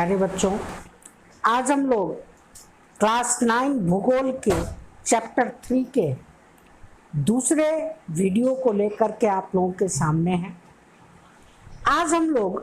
प्यारे बच्चों, आज हम लोग क्लास 9 भूगोल के चैप्टर 3 के दूसरे वीडियो को लेकर के आप लोगों के सामने हैं। आज हम लोग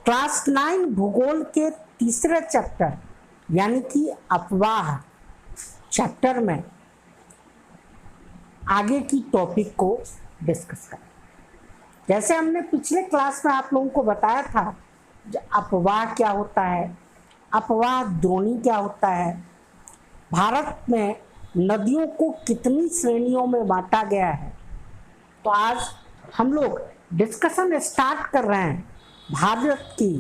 क्लास 9 भूगोल के तीसरे चैप्टर यानी कि अफवाह चैप्टर में आगे की टॉपिक को डिस्कस करें। जैसे हमने पिछले क्लास में आप लोगों को बताया था, अफवाह क्या होता है, अफवाह द्रोणी क्या होता है, भारत में नदियों को कितनी श्रेणियों में बांटा गया है। तो आज हम लोग डिस्कशन स्टार्ट कर रहे हैं भारत की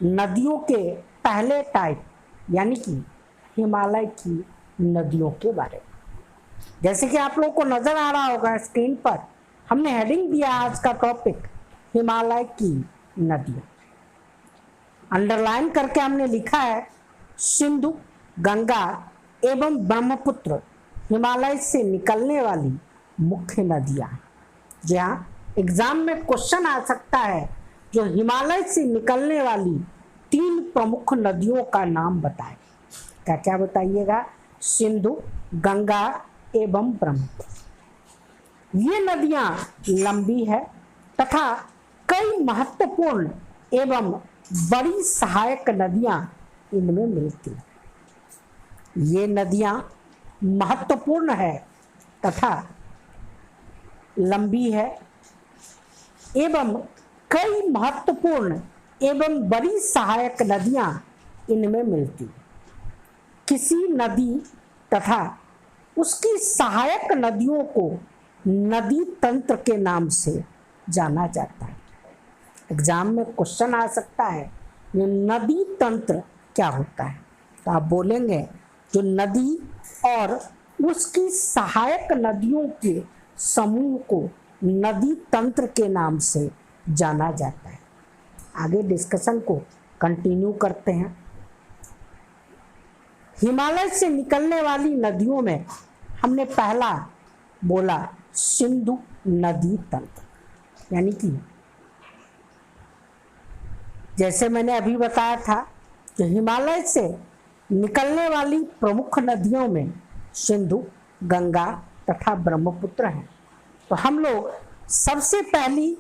नदियों के पहले टाइप यानी कि हिमालय की नदियों के बारे में। जैसे कि आप लोगों को नजर आ रहा होगा स्क्रीन पर, हमने हेडिंग दिया आज का टॉपिक हिमालय की नदियां। अंडरलाइन करके हमने लिखा है सिंधु, गंगा एवं ब्रह्मपुत्र हिमालय से निकलने वाली मुख्य नदियां। जहां एग्जाम में क्वेश्चन आ सकता है जो हिमालय से निकलने वाली 3 प्रमुख नदियों का नाम बताएं। क्या क्या बताइएगा? सिंधु, गंगा एवं ब्रह्मपुत्र। ये नदियां लंबी है तथा कई महत्वपूर्ण एवं बड़ी सहायक नदियां इनमें मिलती हैं। ये नदियां महत्वपूर्ण है तथा लंबी है एवं कई महत्वपूर्ण एवं बड़ी सहायक नदियां इनमें मिलती हैं। किसी नदी तथा उसकी सहायक नदियों को नदी तंत्र के नाम से जाना जाता है। एग्जाम में क्वेश्चन आ सकता है ये नदी तंत्र क्या होता है, तो आप बोलेंगे जो नदी और उसकी सहायक नदियों के समूह को नदी तंत्र के नाम से जाना जाता है। आगे डिस्कशन को कंटिन्यू करते हैं। हिमालय से निकलने वाली नदियों में हमने पहला बोला सिंधु नदी तंत्र, यानी कि जैसे मैंने अभी बताया था कि हिमालय से निकलने वाली प्रमुख नदियों में सिंधु, गंगा तथा ब्रह्मपुत्र हैं। तो हम लोग सबसे पहली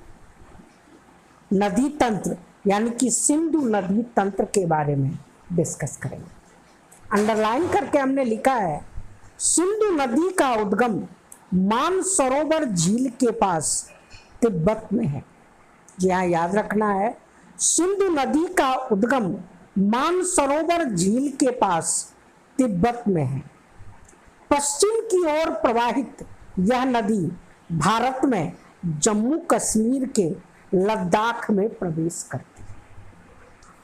नदी तंत्र यानी कि सिंधु नदी तंत्र के बारे में डिस्कस करेंगे। अंडरलाइन करके हमने लिखा है सिंधु नदी का उद्गम मानसरोवर झील के पास तिब्बत में है। जी हाँ, याद रखना है, सिंधु नदी का उद्गम मानसरोवर झील के पास तिब्बत में है। पश्चिम की ओर प्रवाहित यह नदी भारत में जम्मू कश्मीर के लद्दाख में प्रवेश करती है।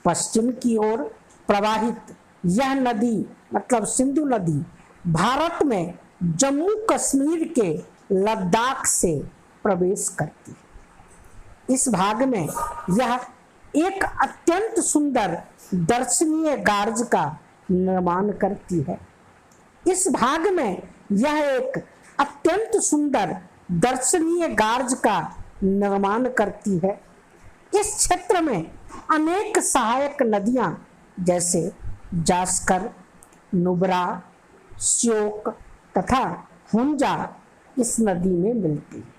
पश्चिम की ओर प्रवाहित यह नदी मतलब सिंधु नदी भारत में जम्मू कश्मीर के लद्दाख से प्रवेश करती है। इस भाग में यह एक अत्यंत सुंदर दर्शनीय गार्ज का निर्माण करती है। इस भाग में यह एक अत्यंत सुंदर दर्शनीय गार्ज का निर्माण करती है। इस क्षेत्र में अनेक सहायक नदियां जैसे जास्कर, नुब्रा, श्योक तथा हुंजा इस नदी में मिलती है।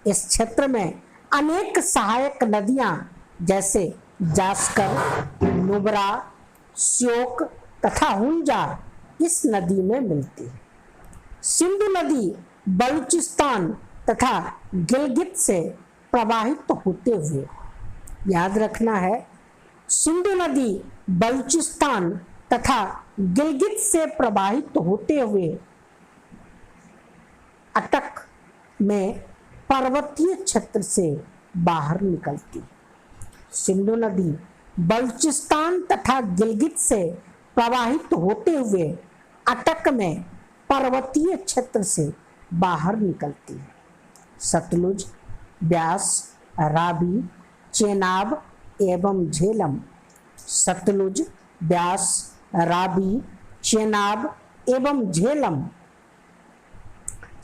इस क्षेत्र में अनेक सहायक नदियां जैसे जास्कर, नुब्रा, श्योक तथा हुंजा इस नदी में मिलती है। सिंधु नदी बलूचिस्तान तथा गिलगित से प्रवाहित होते हुए, याद रखना है, सिंधु नदी बलूचिस्तान तथा गिलगित से प्रवाहित होते हुए अटक में पर्वतीय क्षेत्र से बाहर निकलती है। सिंधु नदी बलूचिस्तान तथा गिलगित से प्रवाहित होते हुए अटक में पर्वतीय क्षेत्र से बाहर निकलती है। सतलुज, ब्यास, रावी, चेनाब एवं झेलम। सतलुज, ब्यास, रावी, चेनाब एवं झेलम।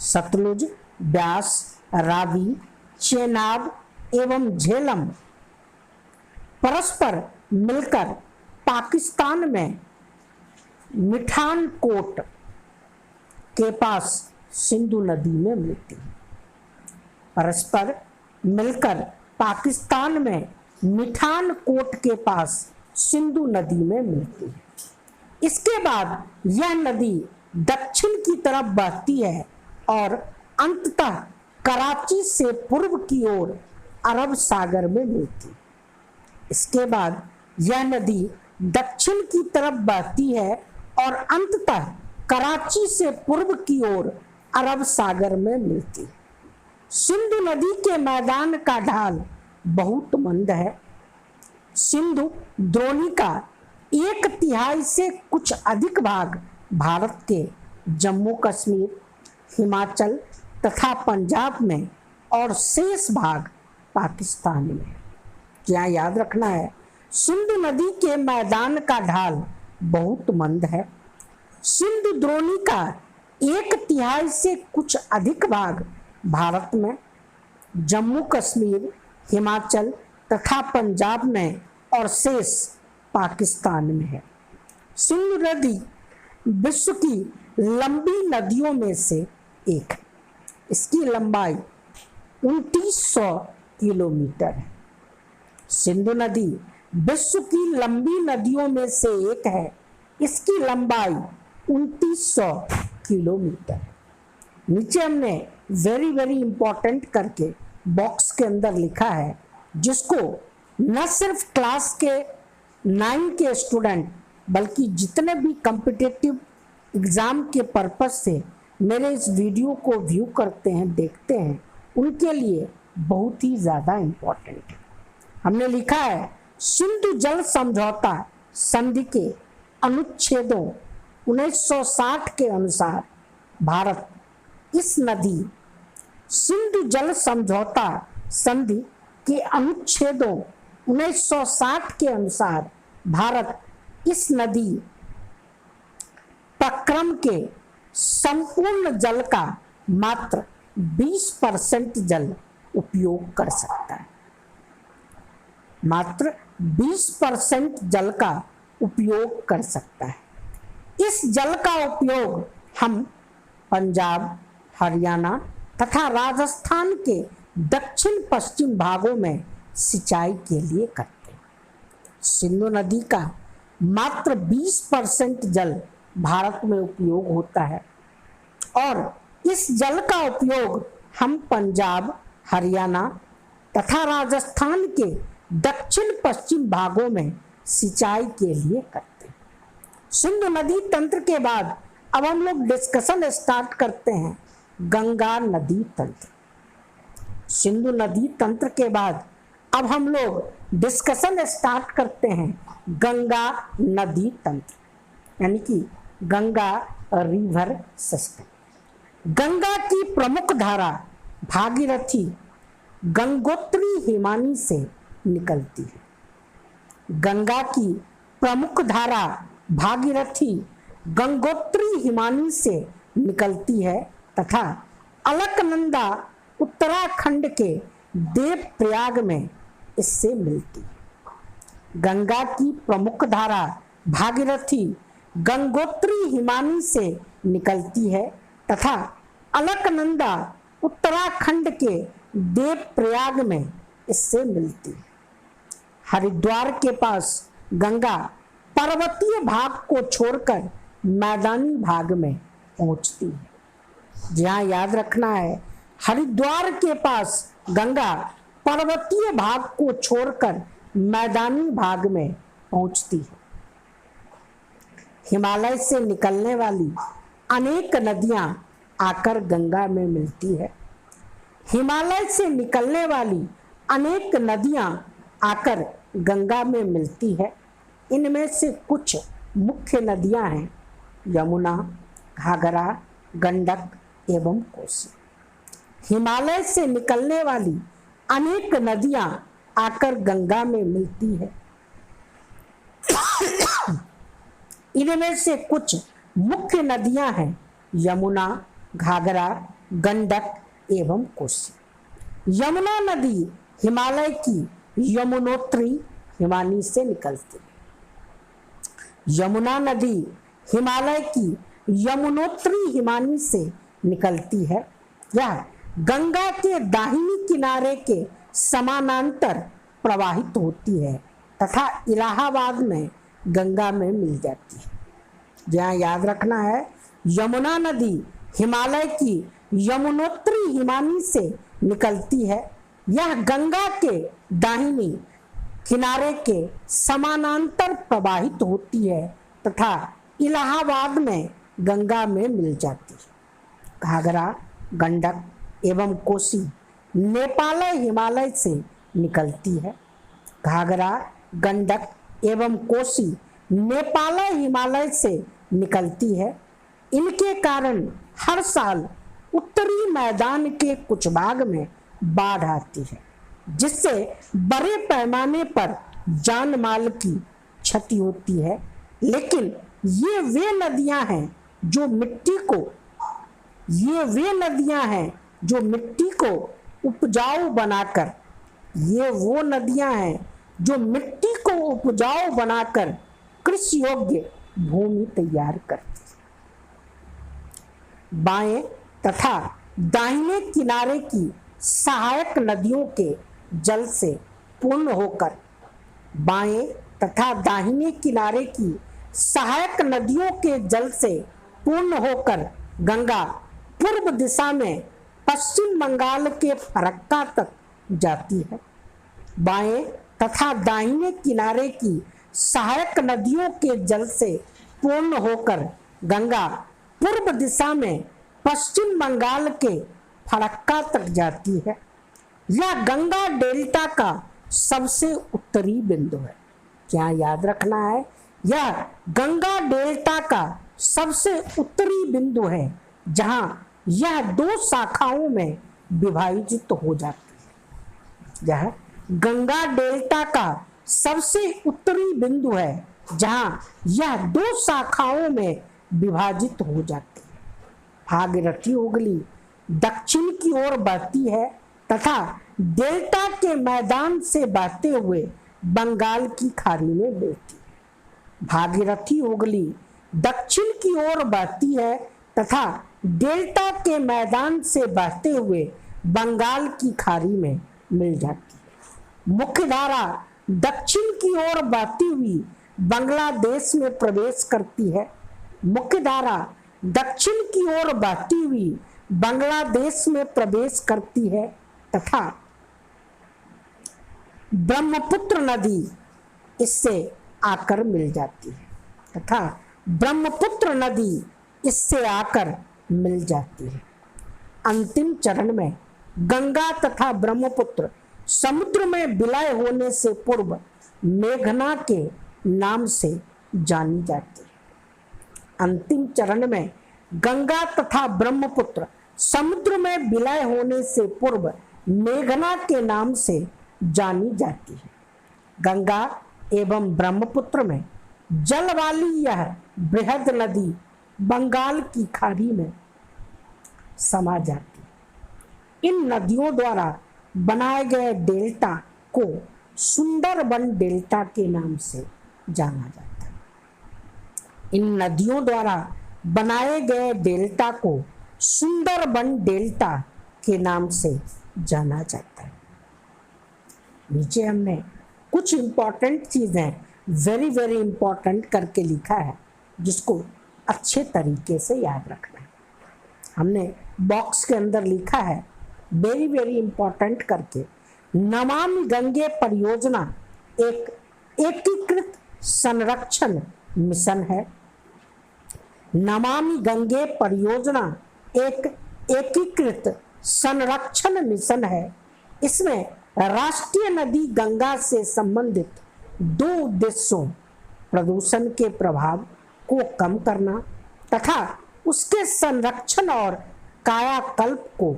सतलुज, ब्यास, रावी, चेनाब एवं झेलम परस्पर मिलकर पाकिस्तान में मिठानकोट के पास सिंधु नदी में मिलती है। परस्पर मिलकर पाकिस्तान में मिठानकोट के पास सिंधु नदी में मिलती है। इसके बाद यह नदी दक्षिण की तरफ बहती है और अंततः कराची से पूर्व की ओर अरब सागर में मिलती है। इसके बाद यह नदी दक्षिण की तरफ बहती है और अंततः कराची से पूर्व की ओर अरब सागर में मिलती है। सिंधु नदी के मैदान का ढाल बहुत मंद है। सिंधु द्रोणी का 1/3 से कुछ अधिक भाग भारत के जम्मू कश्मीर, हिमाचल तथा पंजाब में और शेष भाग पाकिस्तान में। यहाँ याद रखना है, सिंधु नदी के मैदान का ढाल बहुत मंद है। सिंधु द्रोणी का 1/3 से कुछ अधिक भाग भारत में, जम्मू कश्मीर, हिमाचल तथा पंजाब में और शेष पाकिस्तान में है। सिंधु नदी विश्व की लंबी नदियों में से एक है। इसकी लंबाई 2900 किलोमीटर है। सिंधु नदी विश्व की लंबी नदियों में से एक है। इसकी लंबाई 2900 किलोमीटर है। नीचे हमने वेरी वेरी इंपॉर्टेंट करके बॉक्स के अंदर लिखा है, जिसको न सिर्फ क्लास के 9 के स्टूडेंट बल्कि जितने भी कॉम्पिटिटिव एग्ज़ाम के पर्पस से मेरे इस वीडियो को व्यू करते हैं, देखते हैं, उनके लिए बहुत ही ज़्यादा इम्पोर्टेंट है। हमने लिखा है, सिंधु जल समझौता संधि के अनुच्छेदों 1960 के अनुसार भारत इस नदी सिंधु जल समझौता संधि के अनुच्छेदों 1960 के अनुसार भारत इस नदी प्रक्रम के संपूर्ण जल का मात्र 20% जल उपयोग कर सकता है। मात्र 20% जल का उपयोग कर सकता है। इस जल का उपयोग हम पंजाब, हरियाणा तथा राजस्थान के दक्षिण पश्चिम भागों में सिंचाई के लिए करते हैं। सिंधु नदी का मात्र 20% जल भारत में उपयोग होता है और इस जल का उपयोग हम पंजाब, हरियाणा तथा राजस्थान के दक्षिण पश्चिम भागों में सिंचाई के लिए करते हैं। सिंधु नदी तंत्र के बाद अब हम लोग डिस्कशन स्टार्ट करते हैं गंगा नदी तंत्र। सिंधु नदी तंत्र के बाद अब हम लोग डिस्कशन स्टार्ट करते हैं गंगा नदी तंत्र, यानी कि गंगा रिवर सिस्टम। गंगा की प्रमुख धारा भागीरथी गंगोत्री हिमानी से निकलती है। गंगा की प्रमुख धारा भागीरथी गंगोत्री हिमानी से निकलती है तथा अलकनंदा उत्तराखंड के देवप्रयाग में इससे मिलती है। गंगा की प्रमुख धारा भागीरथी गंगोत्री हिमानी से निकलती है तथा अलकनंदा उत्तराखंड के देवप्रयाग में इससे मिलती है। हरिद्वार के पास गंगा पर्वतीय भाग को छोड़कर मैदानी भाग में पहुंचती है। जहाँ याद रखना है, हरिद्वार के पास गंगा पर्वतीय भाग को छोड़कर मैदानी भाग में पहुंचती है। हिमालय से निकलने वाली अनेक नदियां आकर गंगा में मिलती है। हिमालय से निकलने वाली अनेक नदियां आकर गंगा में मिलती है। इनमें से कुछ मुख्य नदियां हैं यमुना, घाघरा, गंडक एवं कोसी। हिमालय से निकलने वाली अनेक नदियां आकर गंगा में मिलती है। इनमें से कुछ मुख्य नदियां हैं यमुना, घाघरा, गंडक एवं कोसी। यमुना नदी हिमालय की यमुनोत्री, हिमानी से निकलती है। यमुना नदी हिमालय की यमुनोत्री हिमानी से निकलती है। यह गंगा के दाहिनी किनारे के समानांतर प्रवाहित होती है तथा इलाहाबाद में गंगा में मिल जाती है। जहाँ याद रखना है, यमुना नदी हिमालय की यमुनोत्री हिमानी से निकलती है। यह गंगा के दाहिनी किनारे के समानांतर प्रवाहित होती है तथा इलाहाबाद में गंगा में मिल जाती है। घाघरा, गंडक एवं कोसी नेपाल हिमालय से निकलती है। घाघरा, गंडक एवं कोसी नेपाल हिमालय से निकलती है। इनके कारण हर साल उत्तरी मैदान के कुछ भाग में बाढ़ आती है, जिससे बड़े पैमाने पर जान माल की क्षति होती है। लेकिन ये वे नदियां हैं जो मिट्टी को उपजाऊ बनाकर कृषि योग्य भूमि तैयार करती है। बाएं तथा दाहिने किनारे की सहायक नदियों के जल से पूर्ण होकर गंगा पूर्व दिशा में पश्चिम बंगाल के फरक्का तक जाती है। बाएं तथा दाहिने किनारे की सहायक नदियों के जल से पूर्ण होकर गंगा पूर्व दिशा में पश्चिम बंगाल के फरक्का तक जाती है। यह गंगा डेल्टा का सबसे उत्तरी बिंदु है। क्या याद रखना है, यह गंगा डेल्टा का सबसे उत्तरी बिंदु है, जहां यह दो शाखाओं में विभाजित हो जाती है। यह गंगा डेल्टा का सबसे उत्तरी बिंदु है, जहां यह दो शाखाओं में विभाजित हो जाती है। भागीरथी हुगली दक्षिण की ओर बहती है तथा डेल्टा के मैदान से बहते हुए बंगाल की खाड़ी में मिलती है। भागीरथी हुगली दक्षिण की ओर बहती है तथा डेल्टा के मैदान से बहते हुए बंगाल की खाड़ी में मिल जाती है। मुख्य धारा दक्षिण की ओर बहती हुई बांग्लादेश में प्रवेश करती है। मुख्य धारा दक्षिण की ओर बहती हुई बांग्लादेश में प्रवेश करती है तथा ब्रह्मपुत्र नदी इससे आकर मिल जाती है। अंतिम चरण में गंगा तथा ब्रह्मपुत्र समुद्र में विलय होने से पूर्व मेघना के नाम से जानी जाती है। अंतिम चरण में गंगा तथा ब्रह्मपुत्र समुद्र में विलय होने से पूर्व मेघना के नाम से जानी जाती है। गंगा एवं ब्रह्मपुत्र में जल वाली यह बृहद नदी बंगाल की खाड़ी में समा जाती है। इन नदियों द्वारा बनाए गए डेल्टा को सुंदरबन डेल्टा के नाम से जाना जाता है। इन नदियों द्वारा बनाए गए डेल्टा को सुंदरबन डेल्टा के नाम से जाना जाता है। नीचे हमने कुछ इंपॉर्टेंट चीजें वेरी वेरी इंपॉर्टेंट करके लिखा है, जिसको अच्छे तरीके से याद रखना है। हमने बॉक्स के अंदर लिखा है वेरी वेरी इंपॉर्टेंट करके, नमामि गंगे परियोजना एक एकीकृत संरक्षण मिशन है। नमामि गंगे परियोजना एक एकीकृत संरक्षण मिशन है। इसमें राष्ट्रीय नदी गंगा से संबंधित दो उद्देश्यों, प्रदूषण के प्रभाव को कम करना तथा उसके संरक्षण और कायाकल्प को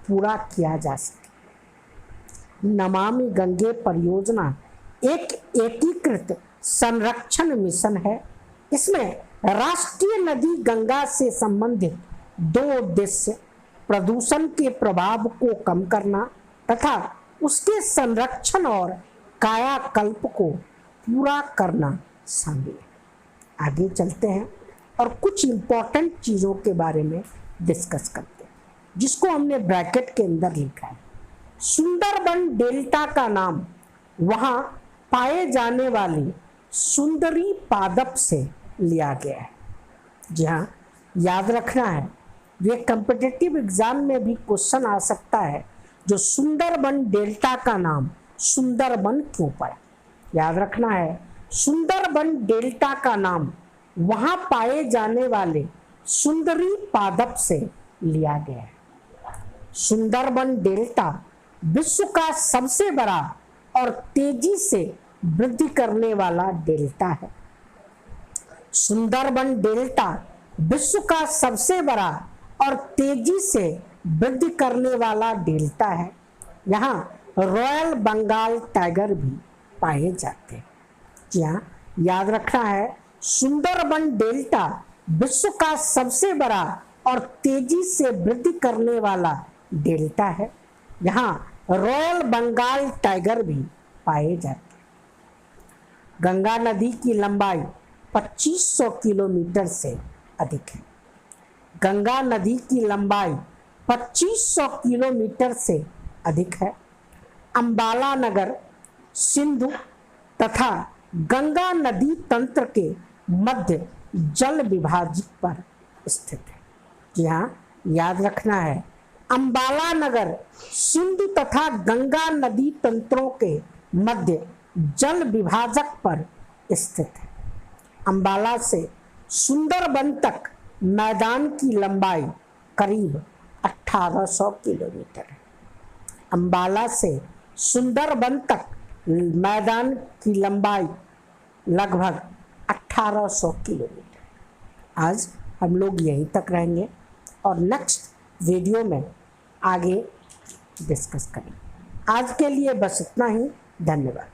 पूरा किया जा सके। नमामि गंगे परियोजना एक एकीकृत संरक्षण मिशन है। इसमें राष्ट्रीय नदी गंगा से संबंधित दो उद्देश्य, प्रदूषण के प्रभाव को कम करना तथा उसके संरक्षण और कायाकल्प को पूरा करना शामिल है। आगे चलते हैं और कुछ इम्पोर्टेंट चीज़ों के बारे में डिस्कस करते हैं, जिसको हमने ब्रैकेट के अंदर लिखा है। सुंदरबन डेल्टा का नाम वहाँ पाए जाने वाली सुंदरी पादप से लिया गया है। जी हाँ, याद रखना है, ये कॉम्पिटिटिव एग्जाम में भी क्वेश्चन आ सकता है, जो सुंदरबन डेल्टा का नाम सुंदरबन क्यों पड़ा। याद रखना है, सुंदरबन डेल्टा का नाम वहाँ पाए जाने वाले सुंदरी पादप से लिया गया है। सुंदरबन डेल्टा विश्व का सबसे बड़ा और तेजी से वृद्धि करने वाला डेल्टा है। सुंदरबन डेल्टा विश्व का सबसे बड़ा और तेजी से वृद्धि करने वाला डेल्टा है। यहाँ रॉयल बंगाल टाइगर भी पाए जाते हैं। यहाँ याद रखना है, सुंदरबन डेल्टा विश्व का सबसे बड़ा और तेजी से वृद्धि करने वाला डेल्टा है। यहाँ रॉयल बंगाल टाइगर भी पाए जाते हैं। गंगा नदी की लंबाई 2500 किलोमीटर से अधिक है। गंगा नदी की लंबाई 2500 किलोमीटर से अधिक है। अंबाला नगर सिंधु तथा गंगा नदी तंत्र के मध्य जल विभाजित पर स्थित है। जी हाँ, याद रखना है, अंबाला नगर सिंधु तथा गंगा नदी तंत्रों के मध्य जल विभाजक पर स्थित है। अंबाला से सुंदरबन तक मैदान की लंबाई करीब 1800 किलोमीटर है। अंबाला से सुंदरबन तक मैदान की लंबाई लगभग 1800 किलोमीटर। आज हम लोग यहीं तक रहेंगे और नेक्स्ट वीडियो में आगे डिस्कस करेंगे। आज के लिए बस इतना ही। धन्यवाद।